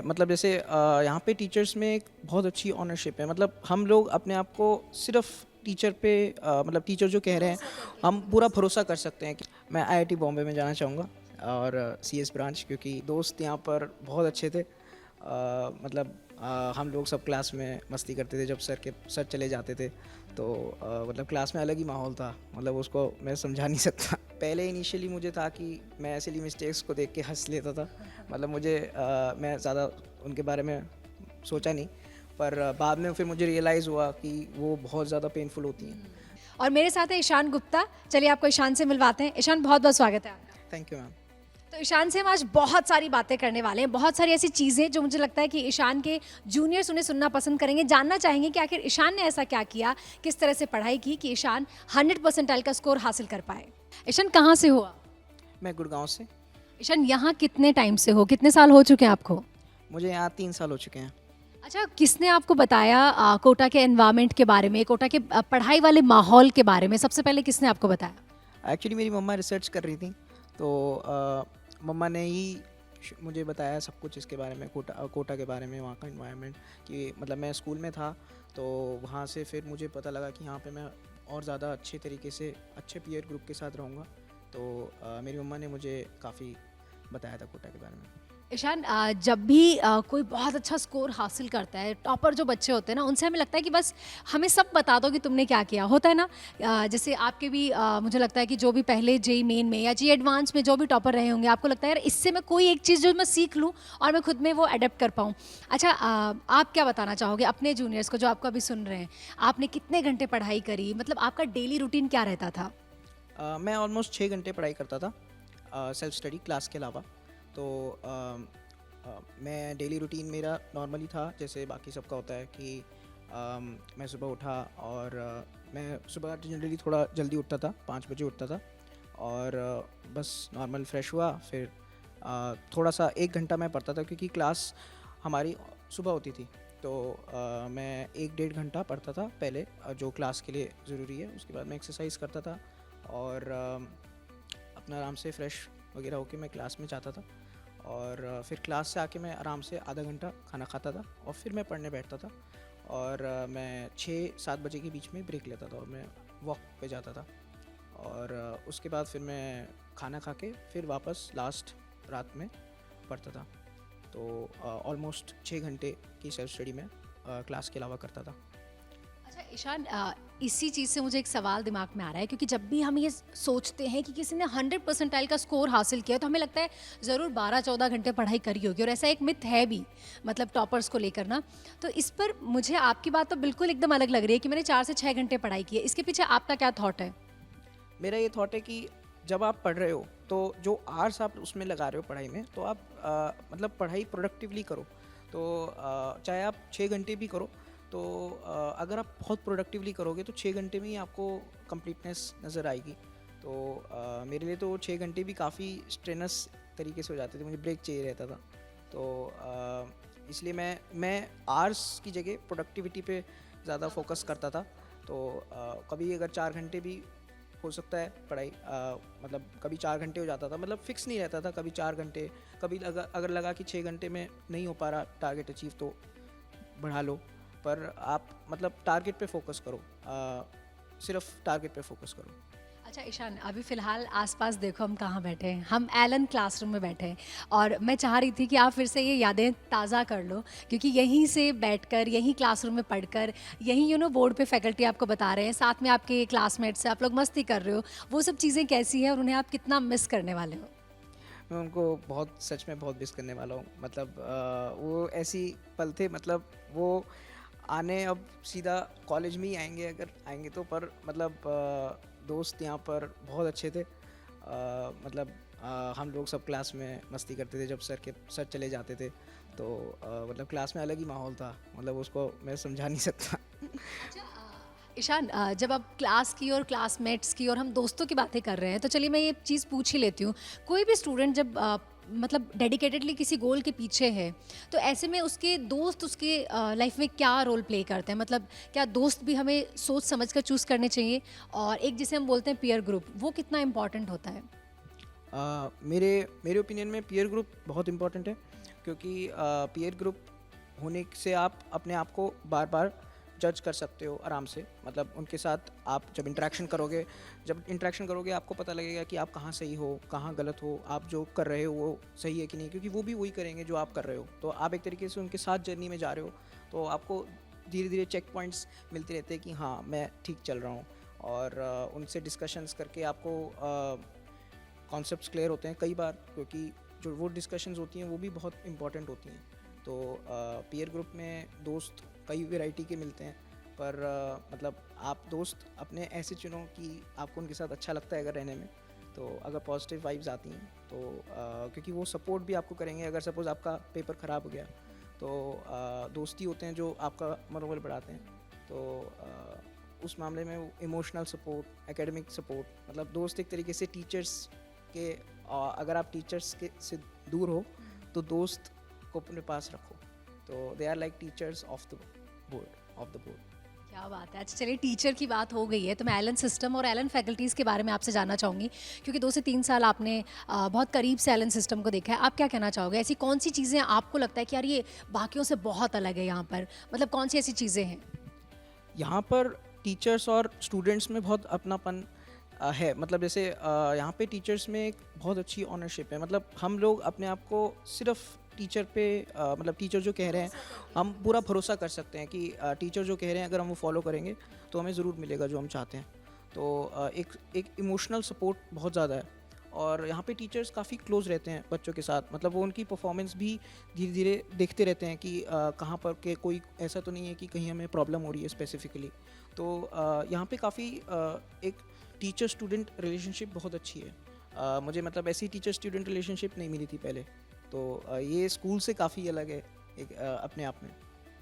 मतलब जैसे यहाँ पे टीचर्स में एक बहुत अच्छी ऑनरशिप है। मतलब हम लोग अपने आप को सिर्फ टीचर पे मतलब टीचर जो कह रहे हैं हम पूरा भरोसा कर सकते हैं। कि मैं आईआईटी बॉम्बे में जाना चाहूँगा और सीएस ब्रांच, क्योंकि दोस्त यहाँ पर बहुत अच्छे थे। मतलब हम लोग सब क्लास में मस्ती करते थे जब सर चले जाते थे, तो मतलब क्लास में अलग ही माहौल था। मतलब उसको मैं समझा नहीं सकता। पहले इनिशियली मुझे था कि मैं सिली मिस्टेक्स को देख के हंस लेता था। मतलब मुझे मैं ज़्यादा उनके बारे में सोचा नहीं, पर बाद में फिर मुझे रियलाइज़ हुआ कि वो बहुत ज़्यादा पेनफुल होती हैं। और मेरे साथ है ईशान गुप्ता। चलिए आपको ईशान से मिलवाते हैं। ईशान, बहुत बहुत स्वागत है आपका। Thank you ma'am. तो ईशान से हम आज बहुत सारी बातें करने वाले हैं, बहुत सारी ऐसी चीज़ें जो मुझे लगता है कि ईशान के जूनियर्स उन्हें सुनना पसंद करेंगे, जानना चाहेंगे कि आखिर ईशान ने ऐसा क्या किया, किस तरह से पढ़ाई की कि ईशान 100 परसेंटाइल का स्कोर हासिल कर पाए। ईशान, कहाँ से हुआ? मैं गुड़गांव से। ईशान, यहाँ कितने टाइम से हो, कितने साल हो चुके हैं आपको? मुझे यहाँ 3 साल हो चुके हैं। अच्छा, किसने आपको बताया कोटा के एनवायरनमेंट के बारे में, कोटा के पढ़ाई वाले माहौल के बारे में? सबसे पहले किसने आपको बताया? एक्चुअली मेरी मम्मा रिसर्च कर रही थी, तो मम्मा ने ही मुझे बताया सब कुछ इसके बारे में, कोटा के बारे में, वहाँ का इन्वायरमेंट। कि मतलब मैं स्कूल में था तो वहाँ से फिर मुझे पता लगा कि यहाँ पे मैं और ज़्यादा अच्छे तरीके से अच्छे पीयर ग्रुप के साथ रहूँगा। तो मेरी मम्मा ने मुझे काफ़ी बताया था कोटा के बारे में। ईशान, जब भी कोई बहुत अच्छा स्कोर हासिल करता है, टॉपर जो बच्चे होते हैं ना, उनसे हमें लगता है कि बस हमें सब बता दो कि तुमने क्या किया, होता है ना। जैसे आपके भी मुझे लगता है कि जो भी पहले जेई मेन में या जी एडवांस में जो भी टॉपर रहे होंगे, आपको लगता है यार इससे मैं कोई एक चीज़ जो मैं सीख लूँ और मैं खुद में वो अडेप्ट कर पाऊँ। अच्छा, आप क्या बताना चाहोगे अपने जूनियर्स को जो आपको अभी सुन रहे हैं? आपने कितने घंटे पढ़ाई करी, मतलब आपका डेली रूटीन क्या रहता था? मैं ऑलमोस्ट 6 घंटे पढ़ाई करता था, सेल्फ स्टडी क्लास के अलावा। तो मैं डेली रूटीन मेरा नॉर्मली था जैसे बाकी सबका होता है कि मैं सुबह उठा और मैं सुबह जनरली थोड़ा जल्दी उठता था, 5 बजे उठता था। और बस नॉर्मल फ्रेश हुआ, फिर थोड़ा सा 1 घंटा मैं पढ़ता था क्योंकि क्लास हमारी सुबह होती थी। तो मैं 1 डेढ़ घंटा पढ़ता था पहले, जो क्लास के लिए ज़रूरी है। उसके बाद मैं एक्सरसाइज करता था और अपना आराम से फ्रेश वगैरह होके मैं क्लास में जाता था। और फिर क्लास से आके मैं आराम से आधा घंटा खाना खाता था और फिर मैं पढ़ने बैठता था। और मैं 6-7 बजे के बीच में ब्रेक लेता था और मैं वॉक पे जाता था। और उसके बाद फिर मैं खाना खा के फिर वापस लास्ट रात में पढ़ता था। तो ऑलमोस्ट 6 घंटे की सेल्फ स्टडी में क्लास के अलावा करता था। अच्छा ईशान, इसी चीज़ से मुझे एक सवाल दिमाग में आ रहा है, क्योंकि जब भी हम ये सोचते हैं कि किसी ने 100 परसेंटाइल का स्कोर हासिल किया तो हमें लगता है ज़रूर 12-14 घंटे पढ़ाई करी होगी, और ऐसा एक मिथ है भी, मतलब टॉपर्स को लेकर ना। तो इस पर मुझे आपकी बात तो बिल्कुल एकदम अलग लग रही है कि मैंने 4 से 6 घंटे पढ़ाई की है। इसके पीछे आपका क्या थॉट है? मेरा ये थॉट है कि जब आप पढ़ रहे हो तो जो आवर्स आप उसमें लगा रहे हो पढ़ाई में, तो आप मतलब पढ़ाई प्रोडक्टिवली करो। तो चाहे आप 6 घंटे भी करो, तो अगर आप बहुत प्रोडक्टिवली करोगे तो 6 घंटे में ही आपको कंप्लीटनेस नज़र आएगी। तो मेरे लिए तो 6 घंटे भी काफ़ी स्ट्रेनस तरीके से हो जाते थे, मुझे ब्रेक चाहिए रहता था। तो इसलिए मैं आवर्स की जगह प्रोडक्टिविटी पे ज़्यादा फोकस करता था। तो कभी अगर 4 घंटे भी हो सकता है पढ़ाई, मतलब कभी 4 घंटे हो जाता था, मतलब फिक्स नहीं रहता था। कभी 4 घंटे, कभी अगर लगा कि 6 घंटे में नहीं हो पा रहा टारगेट अचीव तो बढ़ा लो। पर आप मतलब टारगेट पे फोकस करो, सिर्फ टारगेट पे फोकस करो। अच्छा ईशान, अभी फ़िलहाल आसपास देखो हम कहाँ बैठे हैं, हम एलन क्लासरूम में बैठे हैं। और मैं चाह रही थी कि आप फिर से ये यादें ताज़ा कर लो, क्योंकि यहीं से बैठकर, यहीं क्लासरूम में पढ़कर, यहीं बोर्ड पे फैकल्टी आपको बता रहे हैं, साथ में आपके क्लासमेट्स से आप लोग मस्ती कर रहे हो, वो सब चीज़ें कैसी हैं और उन्हें आप कितना मिस करने वाले हो? मैं उनको बहुत, सच में बहुत मिस करने वाला हूँ। मतलब वो ऐसी पल थे, मतलब वो आने अब सीधा कॉलेज में ही आएंगे अगर आएंगे तो। पर मतलब दोस्त यहाँ पर बहुत अच्छे थे। मतलब हम लोग सब क्लास में मस्ती करते थे जब सर चले जाते थे। तो मतलब क्लास में अलग ही माहौल था, मतलब उसको मैं समझा नहीं सकता। अच्छा ईशान, जब आप क्लास की और क्लासमेट्स की और हम दोस्तों की बातें कर रहे हैं, तो चलिए मैं ये चीज़ पूछ ही लेती हूँ। कोई भी स्टूडेंट जब मतलब डेडिकेटेडली किसी गोल के पीछे है, तो ऐसे में उसके दोस्त उसके लाइफ में क्या रोल प्ले करते हैं? मतलब क्या दोस्त भी हमें सोच समझ कर चूज़ करने चाहिए? और एक जिसे हम बोलते हैं पीयर ग्रुप, वो कितना इम्पॉर्टेंट होता है? मेरे मेरे ओपिनियन में पीयर ग्रुप बहुत इंपॉर्टेंट है, क्योंकि पीयर ग्रुप होने से आप अपने आप को बार बार जज कर सकते हो आराम से। मतलब उनके साथ आप जब इंटरेक्शन करोगे आपको पता लगेगा कि आप कहाँ सही हो, कहाँ गलत हो, आप जो कर रहे हो वो सही है कि नहीं, क्योंकि वो भी वही करेंगे जो आप कर रहे हो। तो आप एक तरीके से उनके साथ जर्नी में जा रहे हो, तो आपको धीरे धीरे चेक पॉइंट्स मिलते रहते हैं कि हाँ मैं ठीक चल रहा हूँ। और उनसे डिस्कशंस करके आपको कॉन्सेप्ट्स क्लियर होते हैं कई बार, क्योंकि जो वो डिस्कशंस होती हैं वो भी बहुत इंपॉर्टेंट होती हैं। तो पीयर ग्रुप में दोस्त कई वैरायटी के मिलते हैं, पर मतलब आप दोस्त अपने ऐसे चुनो कि आपको उनके साथ अच्छा लगता है अगर रहने में। तो अगर पॉजिटिव वाइब्स आती हैं तो क्योंकि वो सपोर्ट भी आपको करेंगे। अगर सपोज़ आपका पेपर ख़राब हो गया तो दोस्ती होते हैं जो आपका मनोबल बढ़ाते हैं। तो उस मामले में वो इमोशनल सपोर्ट, एकेडमिक सपोर्ट, मतलब दोस्त एक तरीके से टीचर्स के अगर आप टीचर्स के से दूर हो तो दोस्त को अपने पास रखो। तो they are like teachers of the board. क्या बात है। अच्छा चलिए, टीचर की बात हो गई है तो मैं एलन सिस्टम और एलन फैकल्टीज़ के बारे में आपसे जानना चाहूँगी, क्योंकि 2 से 3 साल आपने बहुत करीब से एलन सिस्टम को देखा है। आप क्या कहना चाहोगे? ऐसी कौन सी चीज़ें आपको लगता है कि यार ये बाकियों से बहुत अलग है यहाँ पर? मतलब कौन सी ऐसी चीज़ें हैं? यहाँ पर टीचर्स और स्टूडेंट्स में बहुत अपनापन है। मतलब जैसे यहाँ पे टीचर्स में एक बहुत अच्छी ऑनरशिप है। मतलब हम लोग अपने आप को सिर्फ टीचर पे मतलब टीचर जो कह रहे हैं हम पूरा भरोसा कर सकते हैं कि टीचर जो कह रहे हैं अगर हम वो फॉलो करेंगे तो हमें ज़रूर मिलेगा जो हम चाहते हैं। तो एक इमोशनल सपोर्ट बहुत ज़्यादा है। और यहाँ पे टीचर्स काफ़ी क्लोज रहते हैं बच्चों के साथ। मतलब वो उनकी परफॉर्मेंस भी धीरे धीरे देखते रहते हैं कि कहाँ पर के कोई ऐसा तो नहीं है कि कहीं हमें प्रॉब्लम हो रही है स्पेसिफिकली। तो यहाँ पे काफ़ी एक टीचर स्टूडेंट रिलेशनशिप बहुत अच्छी है। मुझे मतलब ऐसी टीचर स्टूडेंट रिलेशनशिप नहीं मिली थी पहले। तो ये स्कूल से काफ़ी अलग है एक अपने आप में।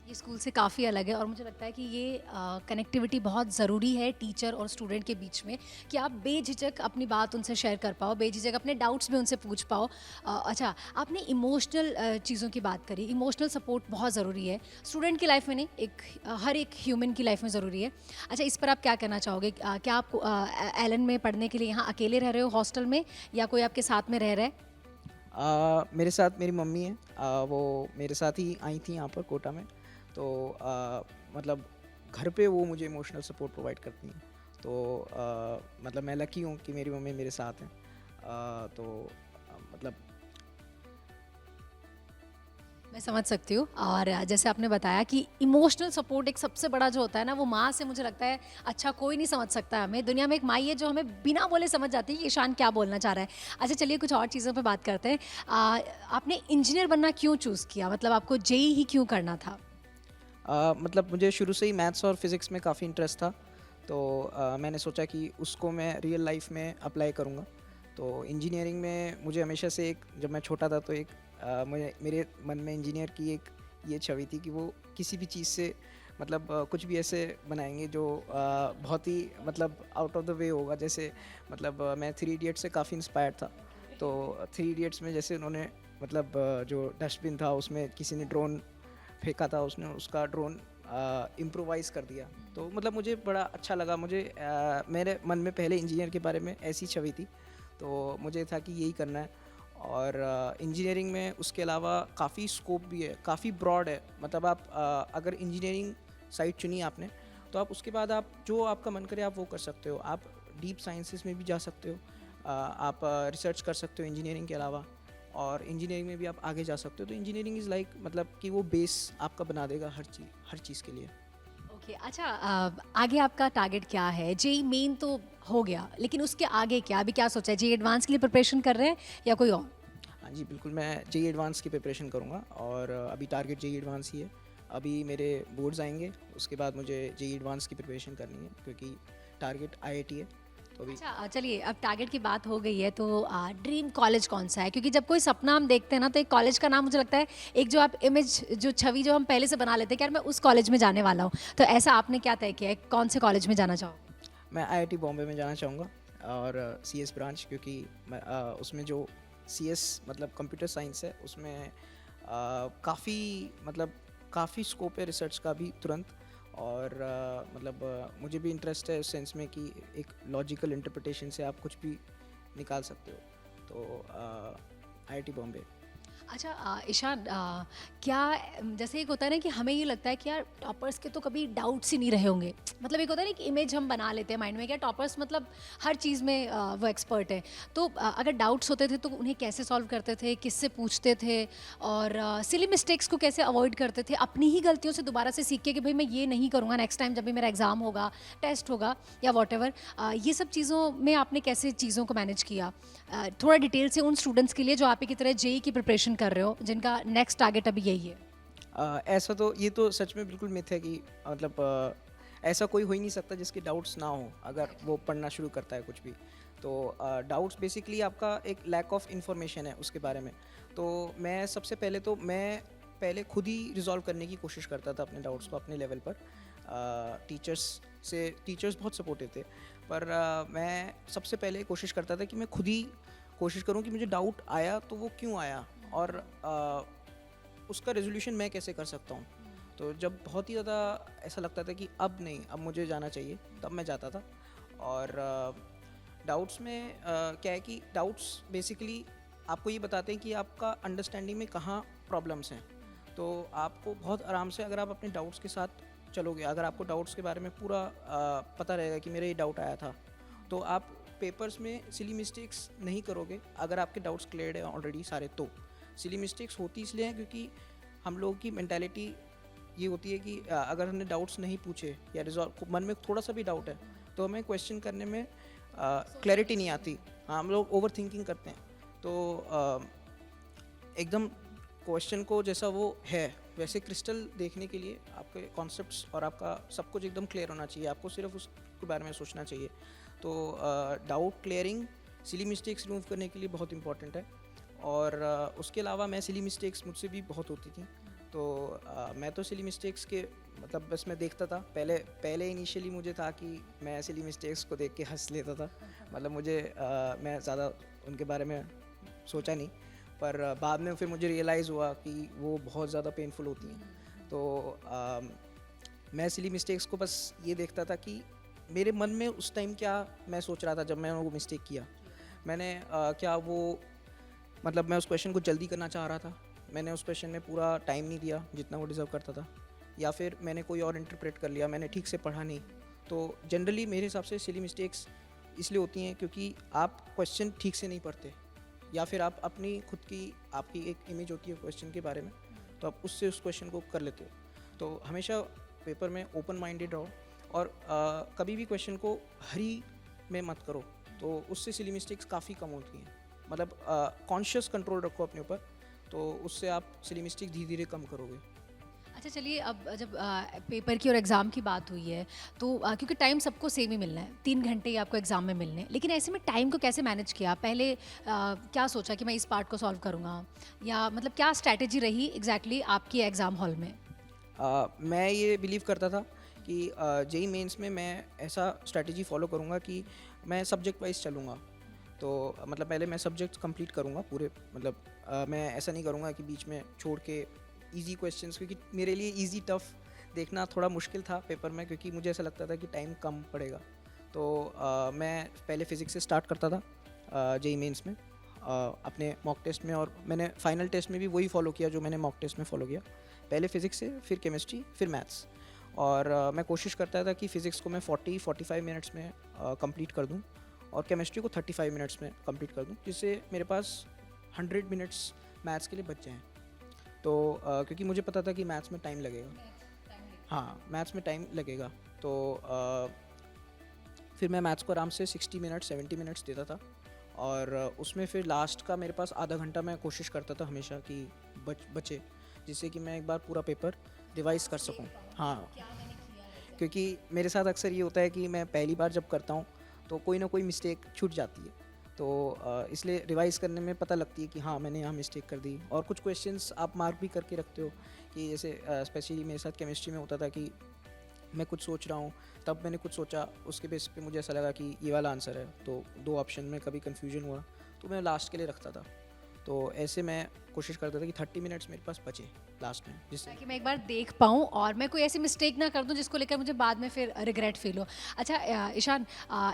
ये स्कूल से काफ़ी अलग है और मुझे लगता है कि ये कनेक्टिविटी बहुत ज़रूरी है टीचर और स्टूडेंट के बीच में, कि आप बेझिझक अपनी बात उनसे शेयर कर पाओ, बेझिझक अपने डाउट्स भी उनसे पूछ पाओ। अच्छा, आपने इमोशनल चीज़ों की बात करी। इमोशनल सपोर्ट बहुत ज़रूरी है स्टूडेंट की लाइफ में, नहीं हर एक ह्यूमन की लाइफ में ज़रूरी है। अच्छा, इस पर आप क्या कहना चाहोगे? क्या आप एलन में पढ़ने के लिए यहाँ अकेले रह रहे हो हॉस्टल में, या कोई आपके साथ में रह रहा है? मेरे साथ मेरी मम्मी है। वो मेरे साथ ही आई थी यहाँ पर कोटा में। तो मतलब घर पे वो मुझे इमोशनल सपोर्ट प्रोवाइड करती हैं। तो मतलब मैं लकी हूँ कि मेरी मम्मी मेरे साथ हैं। तो मतलब मैं समझ सकती हूँ। और जैसे आपने बताया कि इमोशनल सपोर्ट एक सबसे बड़ा जो होता है ना, वो माँ से मुझे लगता है अच्छा कोई नहीं समझ सकता हमें। दुनिया में एक माँ ही है जो हमें बिना बोले समझ जाती है कि ईशान क्या बोलना चाह रहा है। अच्छा चलिए, कुछ और चीज़ों पे बात करते हैं। आपने इंजीनियर बनना क्यों चूज़ किया? मतलब आपको जेई ही क्यों करना था? मतलब मुझे शुरू से ही मैथ्स और फिज़िक्स में काफ़ी इंटरेस्ट था। तो मैंने सोचा कि उसको मैं रियल लाइफ में अप्लाई करूँगा। तो इंजीनियरिंग में मुझे हमेशा से एक, जब मैं छोटा था तो एक मुझे मेरे मन में इंजीनियर की एक ये छवि थी कि वो किसी भी चीज़ से मतलब कुछ भी ऐसे बनाएंगे जो बहुत ही मतलब आउट ऑफ द वे होगा। जैसे मतलब मैं थ्री इडियट्स से काफ़ी इंस्पायर्ड था। तो थ्री इडियट्स में जैसे उन्होंने मतलब जो डस्टबिन था उसमें किसी ने ड्रोन फेंका था, उसने उसका ड्रोन इम्प्रोवाइज़ कर दिया। तो मतलब मुझे बड़ा अच्छा लगा। मुझे मेरे मन में पहले इंजीनियर के बारे में ऐसी छवि थी। तो मुझे था कि यही करना है। और इंजीनियरिंग में उसके अलावा काफ़ी स्कोप भी है, काफ़ी ब्रॉड है। मतलब आप अगर इंजीनियरिंग साइड चुनी आपने तो आप उसके बाद आप जो आपका मन करे आप वो कर सकते हो। आप डीप साइंसेस में भी जा सकते हो। आप रिसर्च कर सकते हो इंजीनियरिंग के अलावा, और इंजीनियरिंग में भी आप आगे जा सकते हो। तो इंजीनियरिंग इज़ लाइक मतलब कि वो बेस आपका बना देगा हर चीज़ के लिए। ओके। अच्छा, आगे आपका टारगेट क्या है? जेई मेन तो हो गया, लेकिन उसके आगे क्या? अभी क्या सोचा है? जेई एडवांस के लिए प्रिपरेशन कर रहे हैं या कोई और? हाँ जी, बिल्कुल मैं जेईई एडवांस की प्रिपरेशन करूँगा। और अभी टारगेट जेईई एडवांस ही है। अभी मेरे बोर्ड्स आएंगे, उसके बाद मुझे जेईई एडवांस की प्रिपरेशन करनी है, क्योंकि टारगेट आईआईटी है। तो अभी अच्छा, चलिए, अब टारगेट की बात हो गई है तो ड्रीम कॉलेज कौन सा है? क्योंकि जब कोई सपना हम देखते हैं ना, तो एक कॉलेज का नाम मुझे लगता है, एक जो आप इमेज, जो छवि जो हम पहले से बना लेते हैं कि यार मैं उस कॉलेज में जाने वाला हूँ। तो ऐसा आपने क्या तय किया है? कौन से कॉलेज में जाना चाहोगे? मैं आईआईटी बॉम्बे में जाना चाहूँगा। और सीएस ब्रांच, क्योंकि उसमें जो सीएस मतलब कंप्यूटर साइंस है उसमें काफ़ी मतलब काफ़ी स्कोप है रिसर्च का भी तुरंत। और मतलब मुझे भी इंटरेस्ट है उस सेंस में कि एक लॉजिकल इंटरप्रिटेशन से आप कुछ भी निकाल सकते हो। तो आईआईटी बॉम्बे। अच्छा ईशान क्या जैसे एक होता है ना कि हमें ये लगता है कि यार टॉपर्स के तो कभी डाउट्स ही नहीं रहे होंगे, मतलब एक होता है ना कि इमेज हम बना लेते हैं माइंड में क्या टॉपर्स मतलब हर चीज़ में वो एक्सपर्ट है। तो अगर डाउट्स होते थे तो उन्हें कैसे सॉल्व करते थे, किससे पूछते थे, और सिली मिस्टेक्स को कैसे अवॉइड करते थे, अपनी ही गलतियों से दोबारा से सीख के कि भाई मैं ये नहीं करूँगा नेक्स्ट टाइम जब भी मेरा एग्ज़ाम होगा, टेस्ट होगा या वॉट ये सब चीज़ों में आपने कैसे चीज़ों को मैनेज किया? थोड़ा डिटेल से उन स्टूडेंट्स के लिए जो आप ही की तरह जेई की प्रिपरेशन कर रहे हो, जिनका नेक्स्ट टारगेट अभी यही है। ऐसा तो ये तो सच में बिल्कुल मिथ है कि मतलब ऐसा कोई हो ही नहीं सकता जिसके डाउट्स ना हो अगर वो पढ़ना शुरू करता है कुछ भी। तो डाउट्स बेसिकली आपका एक लैक ऑफ इन्फॉर्मेशन है उसके बारे में। तो मैं सबसे पहले तो मैं पहले खुद ही रिज़ॉल्व करने की कोशिश करता था अपने डाउट्स को अपने लेवल पर। टीचर्स बहुत सपोर्टिव थे, पर मैं सबसे पहले कोशिश करता था कि मैं खुद ही कोशिश करूं कि मुझे डाउट आया तो वो क्यों आया, और उसका रेजोल्यूशन मैं कैसे कर सकता हूँ। तो जब बहुत ही ज़्यादा ऐसा लगता था कि अब नहीं, अब मुझे जाना चाहिए, तब मैं जाता था। और डाउट्स में क्या है कि डाउट्स बेसिकली आपको ये बताते हैं कि आपका अंडरस्टैंडिंग में कहाँ प्रॉब्लम्स हैं। तो आपको बहुत आराम से अगर आप अपने डाउट्स के साथ चलोगे, अगर आपको डाउट्स के बारे में पूरा पता रहेगा कि मेरा ये डाउट आया था, तो आप पेपर्स में सिली मिस्टेक्स नहीं करोगे। अगर आपके डाउट्स क्लियर है ऑलरेडी सारे, तो सिली मिस्टेक्स होती इसलिए हैं क्योंकि हम लोगों की मेंटालिटी ये होती है कि अगर हमने डाउट्स नहीं पूछे या रिजॉल्व, मन में थोड़ा सा भी डाउट है तो हमें क्वेश्चन करने में क्लैरिटी नहीं आती। हाँ, हम लोग ओवर थिंकिंग करते हैं। तो एकदम क्वेश्चन को जैसा वो है वैसे क्रिस्टल देखने के लिए आपके कॉन्सेप्ट्स और आपका सब कुछ एकदम क्लियर होना चाहिए। आपको सिर्फ उसके बारे में सोचना चाहिए। तो doubt clearing silly mistakes remove करने के लिए बहुत इंपॉर्टेंट है। और उसके अलावा मैं सिली मिस्टेक्स मुझसे भी बहुत होती थी। तो मैं तो सिली मिस्टेक्स के मतलब बस मैं देखता था। पहले पहले इनिशियली मुझे था कि मैं सिली मिस्टेक्स को देख के हंस लेता था। मतलब मुझे मैं ज़्यादा उनके बारे में सोचा नहीं, पर बाद में फिर मुझे रियलाइज़ हुआ कि वो बहुत ज़्यादा पेनफुल होती हैं। तो मैं सिली मिस्टेक्स को बस ये देखता था कि मेरे मन में उस टाइम क्या मैं सोच रहा था जब मैंने वो मिस्टेक किया। मैंने क्या वो मतलब मैं उस क्वेश्चन को जल्दी करना चाह रहा था, मैंने उस क्वेश्चन में पूरा टाइम नहीं दिया जितना वो डिज़र्व करता था, या फिर मैंने कोई और इंटरप्रेट कर लिया, मैंने ठीक से पढ़ा नहीं। तो जनरली मेरे हिसाब से सिली मिस्टेक्स इसलिए होती हैं क्योंकि आप क्वेश्चन ठीक से नहीं पढ़ते, या फिर आप अपनी खुद की आपकी एक इमेज होती है क्वेश्चन के बारे में, तो आप उससे उस क्वेश्चन को कर लेते हो। तो हमेशा पेपर में ओपन माइंडेड रहो, और कभी भी क्वेश्चन को हरी में मत करो, तो उससे सिली मिस्टेक्स काफ़ी कम होती हैं। मतलब कॉन्शियस कंट्रोल रखो अपने ऊपर, तो उससे आप सिली मिस्टेक धीरे धीरे कम करोगे। अच्छा चलिए, अब जब पेपर की और एग्ज़ाम की बात हुई है तो क्योंकि टाइम सबको सेम ही मिलना है, 3 घंटे ही आपको एग्ज़ाम में मिलने हैं, लेकिन ऐसे में टाइम को कैसे मैनेज किया? पहले क्या सोचा कि मैं इस पार्ट को सॉल्व करूँगा, या मतलब क्या स्ट्रैटेजी रही एग्जैक्टली आपकी एग्ज़ाम हॉल में? मैं ये बिलीव करता था कि जेई मेंस में मैं ऐसा स्ट्रैटेजी फॉलो करूँगा कि मैं सब्जेक्ट वाइज चलूँगा। तो मतलब पहले मैं सब्जेक्ट्स कंप्लीट करूँगा पूरे, मतलब मैं ऐसा नहीं करूँगा कि बीच में छोड़ के इजी क्वेश्चंस, क्योंकि मेरे लिए इजी टफ देखना थोड़ा मुश्किल था पेपर में, क्योंकि मुझे ऐसा लगता था कि टाइम कम पड़ेगा। तो मैं पहले फ़िज़िक्स से स्टार्ट करता था जेई मेंस में अपने मॉक टेस्ट में, और मैंने फाइनल टेस्ट में भी वही फॉलो किया जो मैंने मॉक टेस्ट में फ़ॉलो किया। पहले फ़िज़िक्स से, फिर केमिस्ट्री, फिर मैथ्स। और मैं कोशिश करता था कि फ़िज़िक्स को मैं 40-45 मिनट्स में कंप्लीट कर दूं, और केमिस्ट्री को 35 मिनट्स में कंप्लीट कर दूं, जिससे मेरे पास 100 मिनट्स मैथ्स के लिए बच जाएँ। तो क्योंकि मुझे पता था कि मैथ्स में टाइम लगेगा। हाँ, मैथ्स में टाइम लगेगा। तो फिर मैं मैथ्स को आराम से 60 मिनट्स 70 मिनट्स देता था, और उसमें फिर लास्ट का मेरे पास आधा घंटा मैं कोशिश करता था हमेशा कि बचे, जिससे कि मैं एक बार पूरा पेपर रिवाइज़ कर सकूं। हाँ, क्योंकि मेरे साथ अक्सर ये होता है कि मैं पहली बार जब करता हूँ तो कोई ना कोई मिस्टेक छूट जाती है। तो इसलिए रिवाइज़ करने में पता लगती है कि हाँ, मैंने यहाँ मिस्टेक कर दी। और कुछ क्वेश्चंस आप मार्क भी करके रखते हो कि जैसे स्पेशली मेरे साथ केमिस्ट्री में होता था कि मैं कुछ सोच रहा हूँ, तब मैंने कुछ सोचा, उसके बेस पे मुझे ऐसा लगा कि ये वाला आंसर है, तो 2 ऑप्शन में कभी कन्फ्यूजन हुआ तो मैं लास्ट के लिए रखता था। तो ऐसे मैं कोशिश करता था कि 30 मिनट्स मेरे पास बचे लास्ट में, जिससे ताकि मैं एक बार देख पाऊँ और मैं कोई ऐसी मिस्टेक ना कर दूँ जिसको लेकर मुझे बाद में फिर रिग्रेट फील हो। अच्छा ईशान,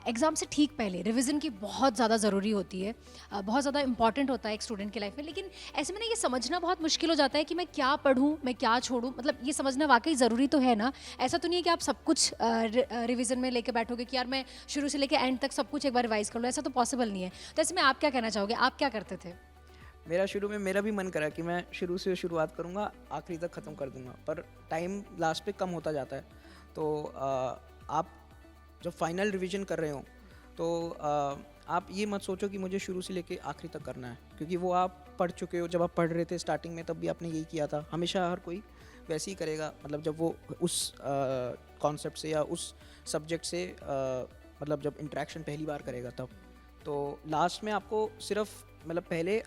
एग्ज़ाम से ठीक पहले रिवीजन की बहुत ज़्यादा ज़रूरी होती है, बहुत ज़्यादा इंपॉर्टेंट होता है एक स्टूडेंट की लाइफ में, लेकिन ऐसे में ना ये समझना बहुत मुश्किल हो जाता है कि मैं क्या पढ़ूँ, मैं क्या छोड़ूँ, मतलब ये समझना वाकई ज़रूरी तो है ना। ऐसा तो नहीं है कि आप सब कुछ रिवीजन में लेके बैठोगे कि यार मैं शुरू से लेकर एंड तक सब कुछ एक बार रिवाइज कर लूँ, ऐसा तो पॉसिबल नहीं है। तो ऐसे में आप क्या कहना चाहोगे, आप क्या करते थे? मेरा शुरू में मेरा भी मन करा कि मैं शुरू से शुरुआत करूँगा, आखिरी तक ख़त्म कर दूँगा, पर टाइम लास्ट पे कम होता जाता है। तो आप जब फाइनल रिवीजन कर रहे हो तो आप ये मत सोचो कि मुझे शुरू से लेके आखिरी तक करना है, क्योंकि वो आप पढ़ चुके हो। जब आप पढ़ रहे थे स्टार्टिंग में तब भी आपने यही किया था। हमेशा हर कोई वैसे ही करेगा, मतलब जब वो उस कॉन्सेप्ट से या उस सब्जेक्ट से मतलब जब इंटरेक्शन पहली बार करेगा तब। तो लास्ट में आपको सिर्फ मतलब पहले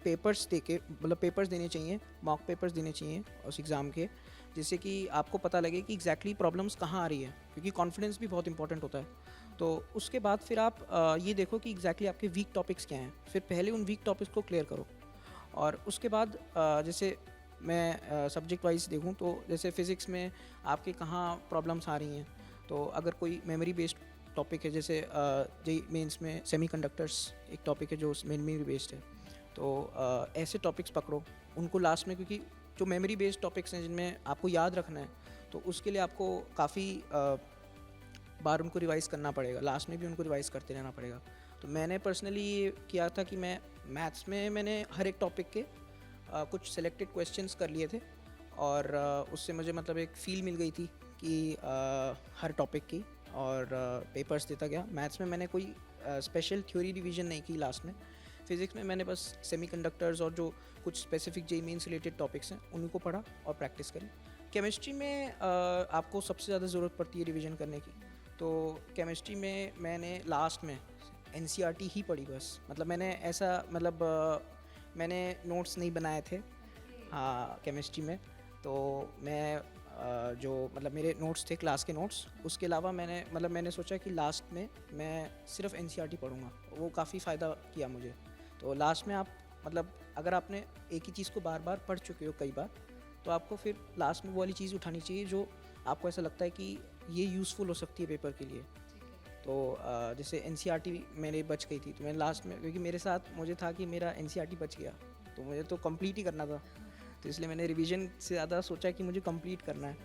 पेपर्स दे के, मतलब पेपर्स देने चाहिए, मॉक पेपर्स देने चाहिए उस एग्ज़ाम के, जिससे कि आपको पता लगे कि एग्जैक्टली प्रॉब्लम्स कहाँ आ रही है, क्योंकि कॉन्फिडेंस भी बहुत इंपॉर्टेंट होता है। तो उसके बाद फिर आप ये देखो कि एग्जैक्टली आपके वीक टॉपिक्स क्या हैं, फिर पहले उन वीक टॉपिक्स को क्लियर करो। और उसके बाद जैसे मैं सब्जेक्ट वाइज देखूँ तो जैसे फ़िज़िक्स में आपके कहाँ प्रॉब्लम्स आ रही हैं, तो अगर कोई मेमोरी बेस्ड टॉपिक है, जैसे जेईई मेंस में सेमीकंडक्टर्स एक टॉपिक है जो मेमोरी बेस्ड है, तो ऐसे टॉपिक्स पकड़ो उनको लास्ट में, क्योंकि जो मेमोरी बेस्ड टॉपिक्स हैं जिनमें आपको याद रखना है, तो उसके लिए आपको काफ़ी बार उनको रिवाइज़ करना पड़ेगा, लास्ट में भी उनको रिवाइज़ करते रहना पड़ेगा। तो मैंने पर्सनली ये किया था कि मैं मैथ्स में मैंने हर एक टॉपिक के कुछ सेलेक्टेड क्वेश्चंस कर लिए थे, और उससे मुझे मतलब एक फ़ील मिल गई थी कि हर टॉपिक की, और पेपर्स देता गया। मैथ्स में मैंने कोई स्पेशल थ्योरी रिवीजन नहीं की लास्ट में। फिज़िक्स में मैंने बस सेमीकंडक्टर्स और जो कुछ specific JEE mains related topics हैं उन्हीं को पढ़ा और प्रैक्टिस करी। केमिस्ट्री में आपको सबसे ज़्यादा ज़रूरत पड़ती है रिवीजन करने की, तो केमिस्ट्री में मैंने लास्ट में एनसीईआरटी ही पढ़ी बस। मतलब मैंने ऐसा मतलब मैंने नोट्स नहीं बनाए थे, हाँ, केमिस्ट्री में। तो मैं जो मतलब मेरे नोट्स थे क्लास के नोट्स, उसके अलावा मैंने सोचा कि लास्ट में मैं सिर्फ एनसीईआरटी पढ़ूंगा, वो काफ़ी फ़ायदा किया मुझे। तो लास्ट में आप मतलब अगर आपने एक ही चीज़ को बार बार पढ़ चुके हो कई बार, तो आपको फिर लास्ट में वो वाली चीज़ उठानी चाहिए जो आपको ऐसा लगता है कि ये यूज़फुल हो सकती है पेपर के लिए। तो जैसे एनसीईआरटी मेरे बच गई थी, तो मैंने लास्ट में, क्योंकि मेरे साथ मुझे था कि मेरा एनसीईआरटी बच गया, तो मुझे तो कंप्लीट ही करना था, तो इसलिए मैंने रिवीजन से ज़्यादा सोचा कि मुझे कंप्लीट करना है,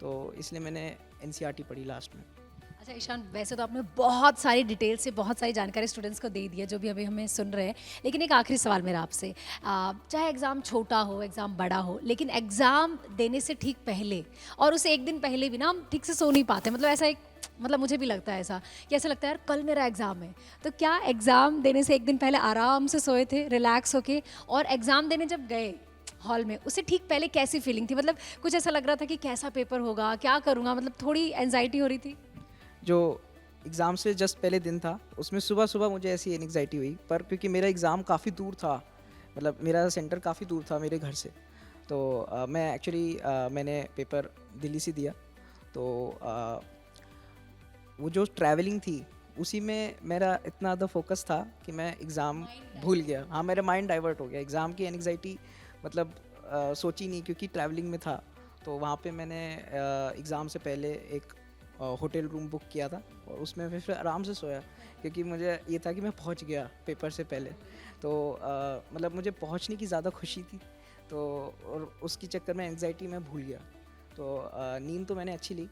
तो इसलिए मैंने एनसीईआरटी पढ़ी लास्ट में। अच्छा ईशान, वैसे तो आपने बहुत सारी डिटेल से बहुत सारी जानकारी स्टूडेंट्स को दे दी है जो भी अभी हमें सुन रहे हैं, लेकिन एक आखिरी सवाल मेरा आपसे, चाहे एग्ज़ाम छोटा हो एग्ज़ाम बड़ा हो, लेकिन एग्ज़ाम देने से ठीक पहले और उसे एक दिन पहले भी ना हम ठीक से सो नहीं पाते, मतलब ऐसा एक, मतलब मुझे भी लगता है ऐसा कि ऐसा लगता है यार कल मेरा एग्ज़ाम है। तो क्या एग्ज़ाम देने से एक दिन पहले आराम से सोए थे रिलैक्स होके, और एग्ज़ाम देने जब गए हॉल में उससे ठीक पहले कैसी फीलिंग थी, मतलब कुछ ऐसा लग रहा था कि कैसा पेपर होगा, क्या करूँगा, मतलब थोड़ी एनजाइटी हो रही थी? जो एग्ज़ाम से जस्ट पहले दिन था, उसमें सुबह-सुबह मुझे ऐसी एंग्ज़ायटी हुई, पर क्योंकि मेरा एग्ज़ाम काफ़ी दूर था, मतलब मेरा सेंटर काफ़ी दूर था मेरे घर से, तो मैं एक्चुअली मैंने पेपर दिल्ली से दिया। तो वो जो ट्रैवलिंग थी, उसी में मेरा इतना ज़्यादा फोकस था कि मैं एग्ज़ाम भूल गया। हाँ, मेरा माइंड डाइवर्ट हो गया। एग्ज़ाम की एंग्ज़ायटी मतलब सोची नहीं, क्योंकि ट्रैवलिंग में था। तो वहाँ पे मैंने एग्ज़ाम से पहले एक होटल रूम बुक किया था, और उसमें मैं फिर आराम से सोया, क्योंकि मुझे ये था कि मैं पहुँच गया पेपर से पहले। तो मतलब मुझे पहुँचने की ज़्यादा खुशी थी, तो और उसके चक्कर में एंग्ज़ायटी मैं भूल गया। तो नींद तो मैंने अच्छी ली।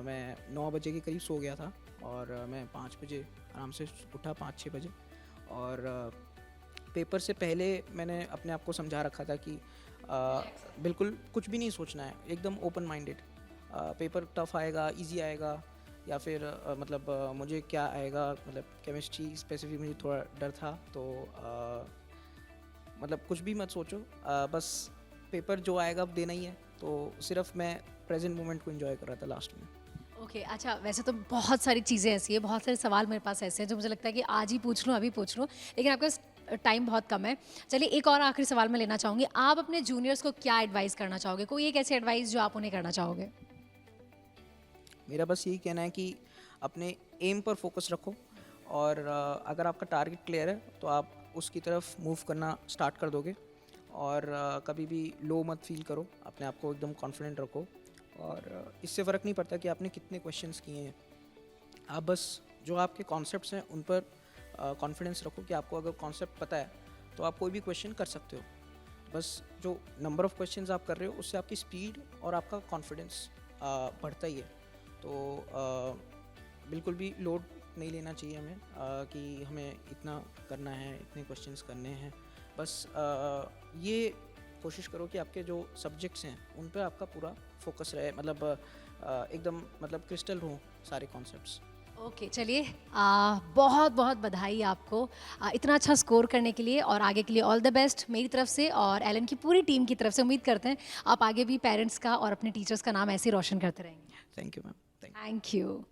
मैं 9 बजे के करीब सो गया था, और मैं 5 बजे आराम से उठा, 5-6 बजे। और पेपर से पहले मैंने अपने आप को समझा रखा था कि बिल्कुल कुछ भी नहीं सोचना है, एकदम ओपन माइंडेड। पेपर टफ आएगा, इजी आएगा, या फिर मतलब मुझे क्या आएगा, मतलब केमिस्ट्री स्पेसिफिक मुझे थोड़ा डर था, तो मतलब कुछ भी मत सोचो, बस पेपर जो आएगा अब देना ही है। तो सिर्फ मैं प्रेजेंट मोमेंट को एंजॉय कर रहा था लास्ट में। ओके अच्छा, वैसे तो बहुत सारी चीज़ें ऐसी है, बहुत सारे सवाल मेरे पास ऐसे हैं जो मुझे लगता है कि आज ही पूछ लूँ, अभी पूछ लूँ, लेकिन आपके पास टाइम बहुत कम है। चलिए एक और आखिरी सवाल मैं लेना चाहूँगी, आप अपने जूनियर्स को क्या एडवाइस करना चाहोगे, कोई एक ऐसी एडवाइस जो आप उन्हें करना चाहोगे? मेरा बस यही कहना है कि अपने एम पर फोकस रखो, और अगर आपका टारगेट क्लियर है तो आप उसकी तरफ मूव करना स्टार्ट कर दोगे। और कभी भी लो मत फील करो, अपने आप को एकदम कॉन्फिडेंट रखो। और इससे फ़र्क नहीं पड़ता कि आपने कितने क्वेश्चंस किए हैं, आप बस जो आपके कॉन्सेप्ट्स हैं उन पर कॉन्फिडेंस रखो कि आपको अगर कॉन्सेप्ट पता है तो आप कोई भी क्वेश्चन कर सकते हो। बस जो नंबर ऑफ़ क्वेश्चंस आप कर रहे हो उससे आपकी स्पीड और आपका कॉन्फिडेंस बढ़ता ही है। तो बिल्कुल भी लोड नहीं लेना चाहिए हमें कि हमें इतना करना है, इतने क्वेश्चंस करने हैं। बस ये कोशिश करो कि आपके जो सब्जेक्ट्स हैं उन पे आपका पूरा फोकस रहे, मतलब एकदम मतलब क्रिस्टल हो सारे कॉन्सेप्ट्स। ओके, चलिए बहुत बहुत बधाई आपको इतना अच्छा स्कोर करने के लिए, और आगे के लिए ऑल द बेस्ट मेरी तरफ से और एलन की पूरी टीम की तरफ से। उम्मीद करते हैं आप आगे भी पेरेंट्स का और अपने टीचर्स का नाम ऐसे ही रोशन करते रहेंगे। Thank you ma'am. Thank you. Thank you.